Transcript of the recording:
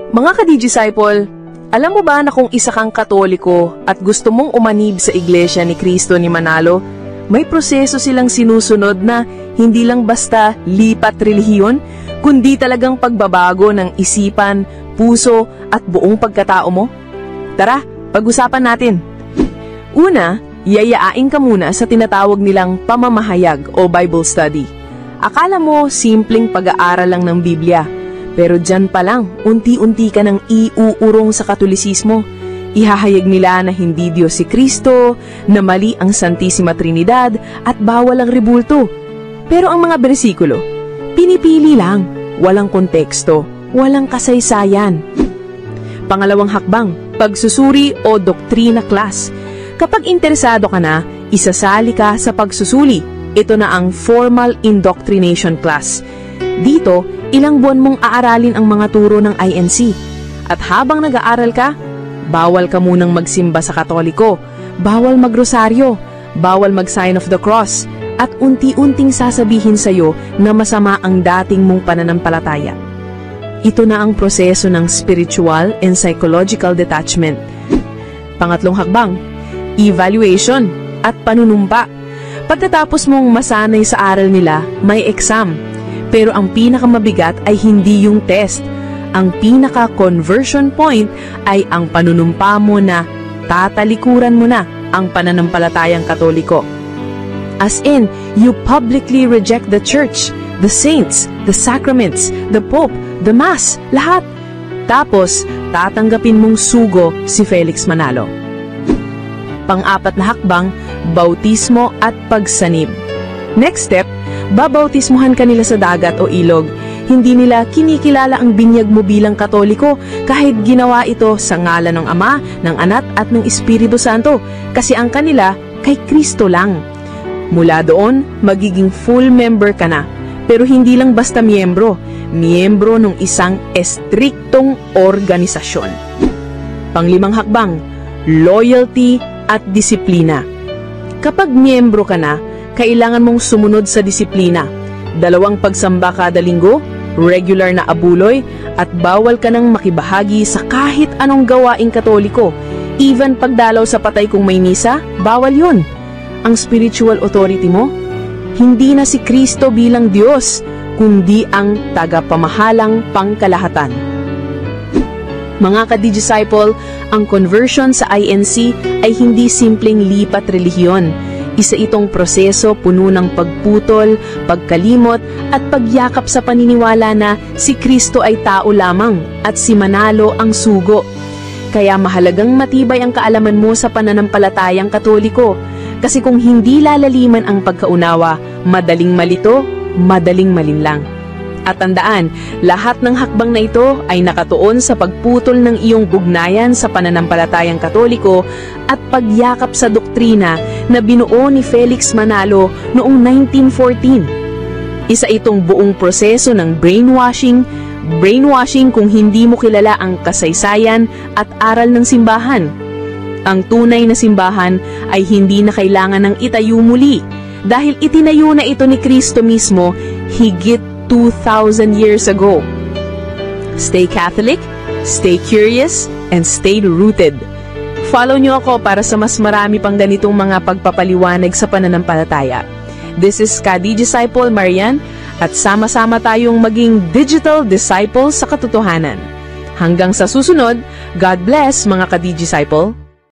Mga ka-disciple, alam mo ba na kung isa kang Katoliko at gusto mong umanib sa Iglesia ni Cristo ni Manalo, may proseso silang sinusunod na hindi lang basta lipat relihiyon, kundi talagang pagbabago ng isipan, puso at buong pagkatao mo? Tara, pag-usapan natin. Una, yayain ka muna sa tinatawag nilang pamamahayag o Bible study. Akala mo simpleng pag-aaral lang ng Biblia, pero dyan pa lang, unti-unti ka nang iuurong sa Katolisismo. Ihahayag nila na hindi Diyos si Kristo, na mali ang Santissima Trinidad at bawal ang rebulto. Pero ang mga bersikulo, pinipili lang, walang konteksto, walang kasaysayan. Pangalawang hakbang, pagsusuri o doktrina class. Kapag interesado ka na, isasali ka sa pagsusuli. Ito na ang formal indoctrination class. Dito, ilang buwan mong aaralin ang mga turo ng INC. At habang nag-aaral ka, bawal ka munang magsimba sa Katoliko, bawal magrosaryo, bawal mag-sign of the cross, at unti-unting sasabihin sa'yo na masama ang dating mong pananampalataya. Ito na ang proseso ng spiritual and psychological detachment. Pangatlong hakbang, evaluation at panunumpa. Pagkatapos mong masanay sa aral nila, may exam. Pero ang pinakamabigat ay hindi yung test. Ang pinaka-conversion point ay ang panunumpa mo na tatalikuran mo na ang pananampalatayang Katoliko. As in, you publicly reject the church, the saints, the sacraments, the Pope, the Mass, lahat. Tapos, tatanggapin mong sugo si Felix Manalo. Pang-apat na hakbang, bautismo at pagsanib. Next step, babautismuhan ka nila sa dagat o ilog. Hindi nila kinikilala ang binyag mo bilang Katoliko kahit ginawa ito sa ngalan ng Ama, ng Anak at ng Espiritu Santo kasi ang kanila kay Kristo lang. Mula doon, magiging full member ka na. Pero hindi lang basta miyembro ng isang estriktong organisasyon. Panglimang hakbang, loyalty at disiplina. Kapag miyembro ka na, kailangan mong sumunod sa disiplina. 2 pagsamba kada linggo, regular na abuloy, at bawal ka nang makibahagi sa kahit anong gawaing Katoliko. Even pagdalaw sa patay kung may misa, bawal yun. Ang spiritual authority mo, hindi na si Kristo bilang Diyos, kundi ang tagapamahalang pangkalahatan. Mga ka-disciple, ang conversion sa INC ay hindi simpleng lipat relihiyon. Isa itong proseso puno ng pagputol, pagkalimot at pagyakap sa paniniwala na si Kristo ay tao lamang at si Manalo ang sugo. Kaya mahalagang matibay ang kaalaman mo sa pananampalatayang Katoliko. Kasi kung hindi lalaliman ang pagkaunawa, madaling malito, madaling malinlang. At tandaan, lahat ng hakbang na ito ay nakatuon sa pagputol ng iyong ugnayan sa pananampalatayang Katoliko at pagyakap sa doktrina na binuo ni Felix Manalo noong 1914. Isa itong buong proseso ng brainwashing kung hindi mo kilala ang kasaysayan at aral ng simbahan. Ang tunay na simbahan ay hindi na kailangan ng itayo muli dahil itinayo na ito ni Kristo mismo higit 2,000 years ago. Stay Catholic, stay curious, and stay rooted. Follow nyo ako para sa mas marami pang ganitong mga pagpapaliwanag sa pananampalataya. This is Ka-Disciple Marian at sama-sama tayong maging digital disciples sa katotohanan. Hanggang sa susunod, God bless mga Ka-Disciple.